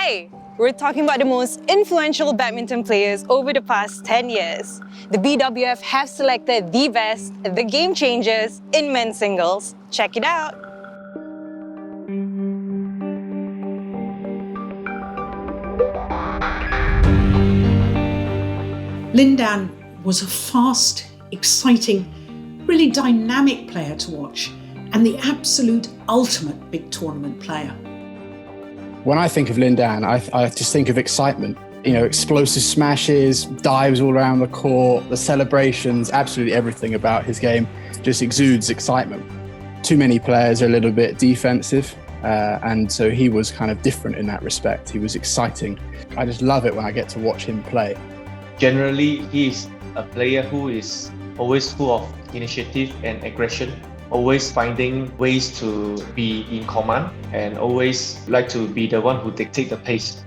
Today, we're talking about the most influential badminton players over the past 10 years. The BWF have selected the best, the game changers in men's singles. Check it out. Lin Dan was a fast, exciting, really dynamic player to watch and the absolute ultimate big tournament player. When I think of Lin Dan, I just think of excitement. You know, explosive smashes, dives all around the court, the celebrations, absolutely everything about his game just exudes excitement. Too many players are a little bit defensive, and so he was kind of different in that respect. He was exciting. I just love it when I get to watch him play. Generally, he is a player who is always full of initiative and aggression, always finding ways to be in command and always like to be the one who dictates the pace.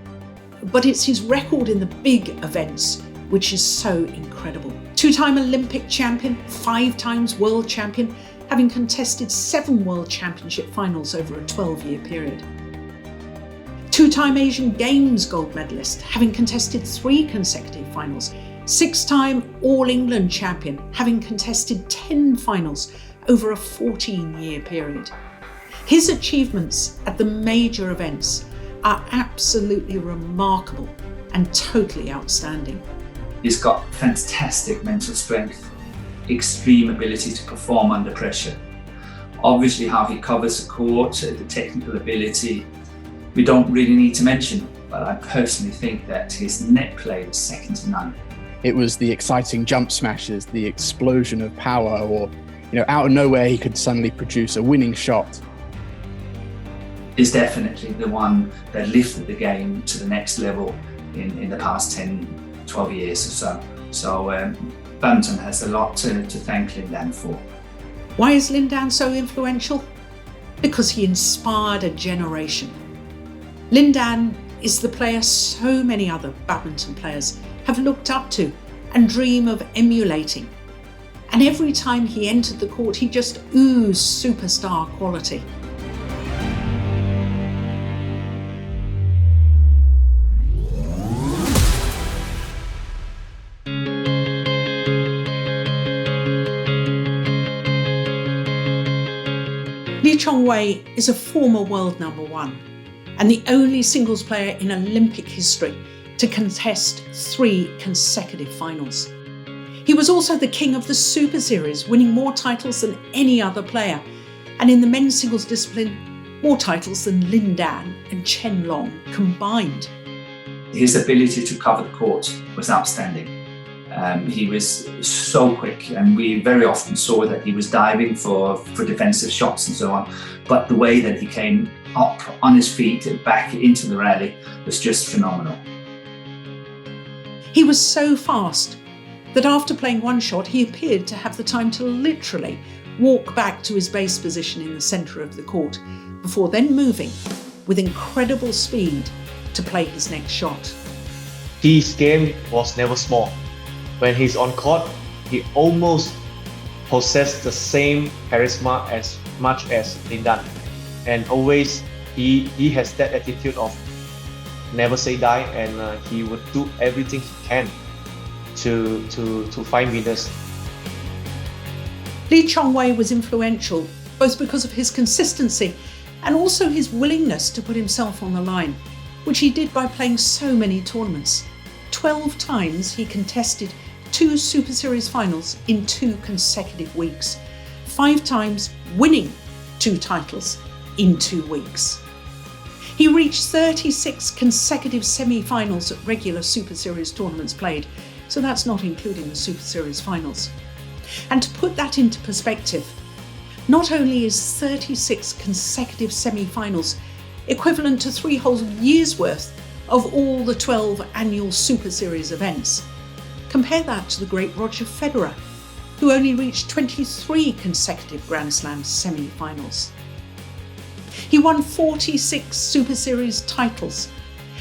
But it's his record in the big events which is so incredible. Two-time Olympic champion, 5 times world champion, having contested 7 world championship finals over a 12-year period. 2-time Asian Games gold medalist, having contested 3 consecutive finals. 6-time All England champion, having contested 10 finals over a 14-year period. His achievements at the major events are absolutely remarkable and totally outstanding. He's got fantastic mental strength, extreme ability to perform under pressure. Obviously how he covers the court, the technical ability, we don't really need to mention, but I personally think that his net play is second to none. It was the exciting jump smashes, the explosion of power, or out of nowhere he could suddenly produce a winning shot. Is definitely the one that lifted the game to the next level in the past 10, 12 years or so. So badminton has a lot to thank Lin Dan for. Why is Lin Dan so influential? Because he inspired a generation. Lin Dan is the player so many other badminton players have looked up to and dream of emulating. And every time he entered the court, he just oozed superstar quality. Lee Chong-wei is a former world #1 and the only singles player in Olympic history to contest 3 consecutive finals. He was also the king of the Super Series, winning more titles than any other player, and in the men's singles discipline, more titles than Lin Dan and Chen combined. His ability to cover the court was outstanding. He was so quick, and we very often saw that he was diving for defensive shots and so on, but the way that he came up on his feet and back into the rally was just phenomenal. He was so fast that after playing one shot, he appeared to have the time to literally walk back to his base position in the centre of the court, before then moving with incredible speed to play his next shot. His game was never small. When he's on court, he almost possessed the same charisma as much as Lin Dan. And always he has that attitude of never say die, and he would do everything he can to find winners. Lee Chong-wei was influential both because of his consistency and also his willingness to put himself on the line, which he did by playing so many tournaments. 12 times he contested 2 Super Series finals in 2 consecutive weeks, 5 times winning 2 titles in 2 weeks. He reached 36 consecutive semi-finals at regular Super Series tournaments played, so that's not including the Super Series finals. And to put that into perspective, not only is 36 consecutive semi-finals equivalent to 3 whole years' worth of all the 12 annual Super Series events, compare that to the great Roger Federer, who only reached 23 consecutive Grand Slam semi-finals. He won 46 Super Series titles,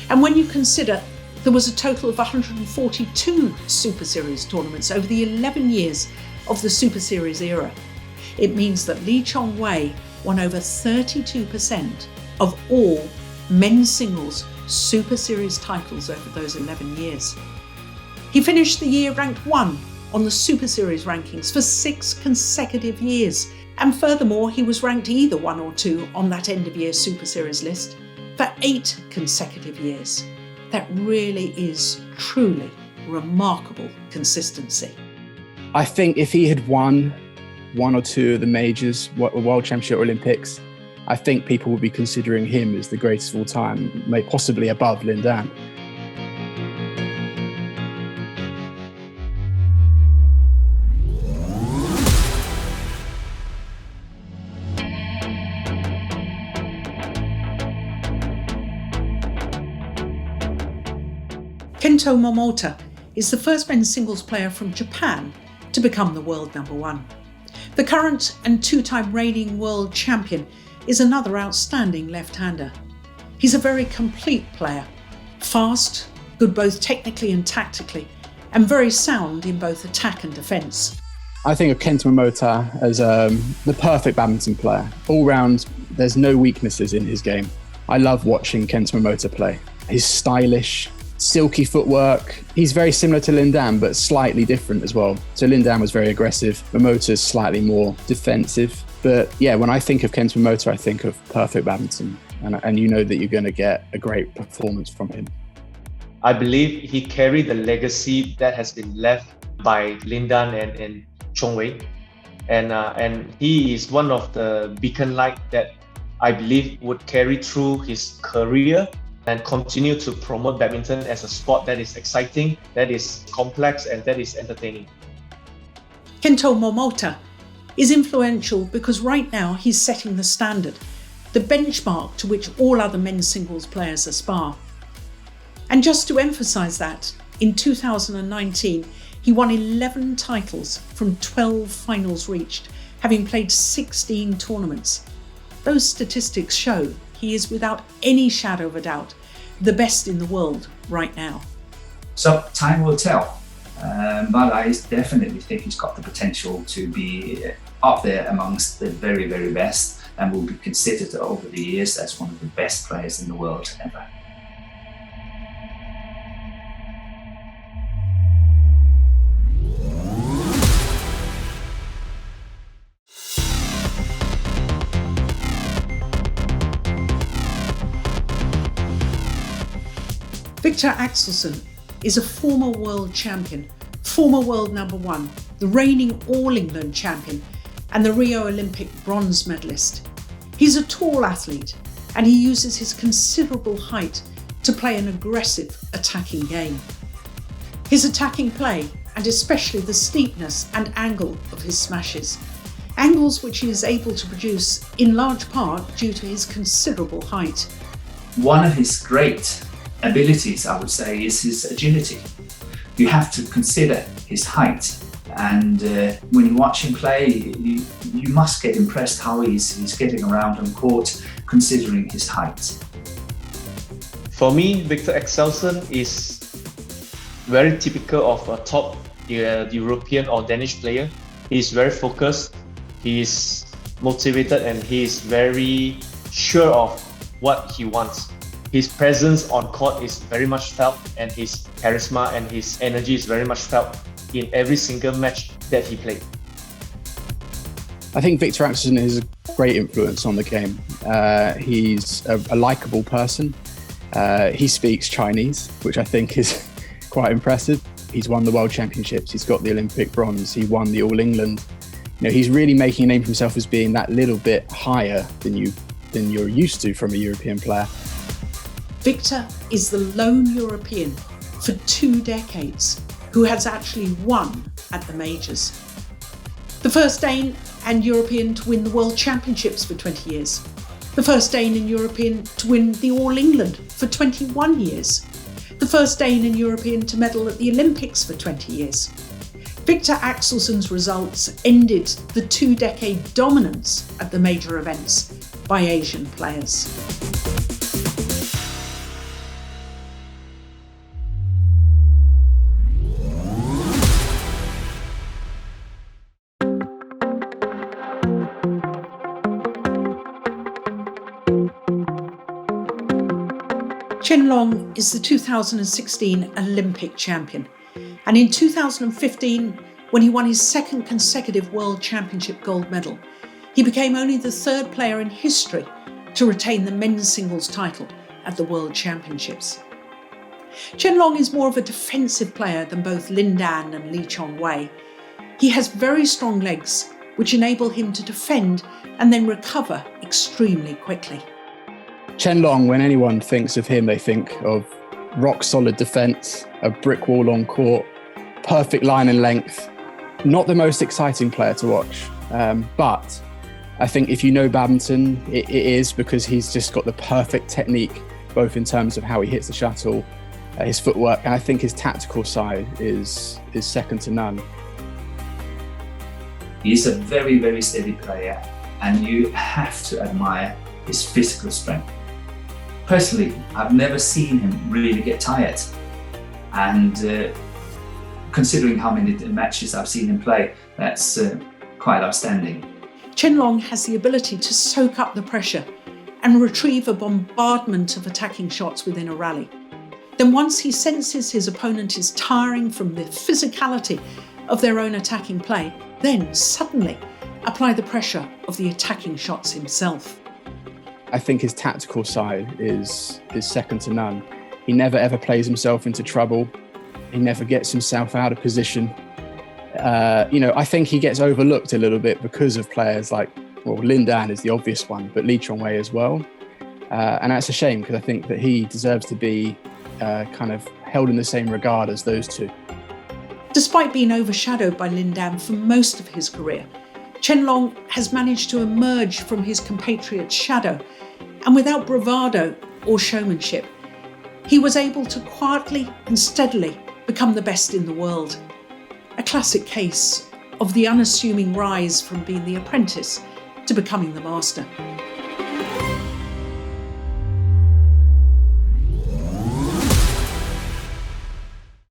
and when you consider there was a total of 142 Super Series tournaments over the 11 years of the Super Series era, it means that Lee Chong-wei won over 32% of all men's singles Super Series titles over those 11 years. He finished the year ranked 1 on the Super Series rankings for 6 consecutive years. And furthermore, he was ranked either 1 or 2 on that end-of-year Super Series list for 8 consecutive years. That really is truly remarkable consistency. I think if he had won 1 or 2 of the majors, World Championship or Olympics, I think people would be considering him as the greatest of all time, possibly above Lin Dan. Kento Momota is the first men's singles player from Japan to become the world number 1. The current and 2-time reigning world champion is another outstanding left-hander. He's a very complete player, fast, good both technically and tactically, and very sound in both attack and defence. I think of Kento Momota as the perfect badminton player. All round, there's no weaknesses in his game. I love watching Kento Momota play. He's stylish, silky footwork. He's very similar to Lin Dan, but slightly different as well. So Lin Dan was very aggressive. Momota's slightly more defensive. But yeah, when I think of Kento Momota, I think of perfect badminton. And you know that you're going to get a great performance from him. I believe he carried the legacy that has been left by Lin Dan and CHONG. And he is one of the beacon light that I believe would carry through his career and continue to promote badminton as a sport that is exciting, that is complex, and that is entertaining. Kento Momota is influential because right now he's setting the standard, the benchmark to which all other men's singles players aspire. And just to emphasise that, in 2019, he won 11 titles from 12 finals reached, having played 16 tournaments. Those statistics show he is without any shadow of a doubt the best in the world right now. So time will tell, but I definitely think he's got the potential to be up there amongst the very, very best, and will be considered over the years as one of the best players in the world ever. VIKTOR AXELSEN is a former world champion, former world number 1, the reigning All England champion, and the Rio Olympic bronze medalist. He's a tall athlete, and he uses his considerable height to play an aggressive attacking game. His attacking play, and especially the steepness and angle of his smashes, angles which he is able to produce in large part due to his considerable height. One of his great abilities, I would say, is his agility. You have to consider his height, and when you watch him play, you must get impressed how he's getting around on court, considering his height. For me, VIKTOR AXELSEN is very typical of a top European or Danish player. He's very focused, he's motivated, and he is very sure of what he wants. His presence on court is very much felt, and his charisma and his energy is very much felt in every single match that he played. I think VIKTOR AXELSEN is a great influence on the game. He's a likeable person. He speaks Chinese, which I think is quite impressive. He's won the World Championships, he's got the Olympic bronze, he won the All England. You know, he's really making a name for himself as being that little bit higher than you're used to from a European player. VIKTOR is the lone European for 2 decades who has actually won at the majors. The first Dane and European to win the World Championships for 20 years. The first Dane and European to win the All England for 21 years. The first Dane and European to medal at the Olympics for 20 years. VIKTOR AXELSEN's results ended the 2-decade dominance at the major events by Asian players. Chen Long is the 2016 Olympic champion, and in 2015, when he won his second consecutive World Championship gold medal, he became only the third player in history to retain the men's singles title at the World Championships. Chen Long is more of a defensive player than both Lin Dan and Lee Chong-wei. He has very strong legs, which enable him to defend and then recover extremely quickly. Chen Long, when anyone thinks of him, they think of rock-solid defence, a brick wall on court, perfect line and length. Not the most exciting player to watch, but I think if you know badminton, it is because he's just got the perfect technique, both in terms of how he hits the shuttle, his footwork, and I think his tactical side is second to none. He's a very, very steady player, and you have to admire his physical strength. Personally, I've never seen him really get tired, and considering how many matches I've seen him play, that's quite outstanding. Chen Long has the ability to soak up the pressure and retrieve a bombardment of attacking shots within a rally. Then once he senses his opponent is tiring from the physicality of their own attacking play, then suddenly apply the pressure of the attacking shots himself. I think his tactical side is second to none. He never ever plays himself into trouble. He never gets himself out of position. I think he gets overlooked a little bit because of players like, well, Lin Dan is the obvious one, but Lee Chong-wei as well. And that's a shame because I think that he deserves to be kind of held in the same regard as those two. Despite being overshadowed by Lin Dan for most of his career, Chen Long has managed to emerge from his compatriot's shadow, and without bravado or showmanship, he was able to quietly and steadily become the best in the world. A classic case of the unassuming rise from being the apprentice to becoming the master.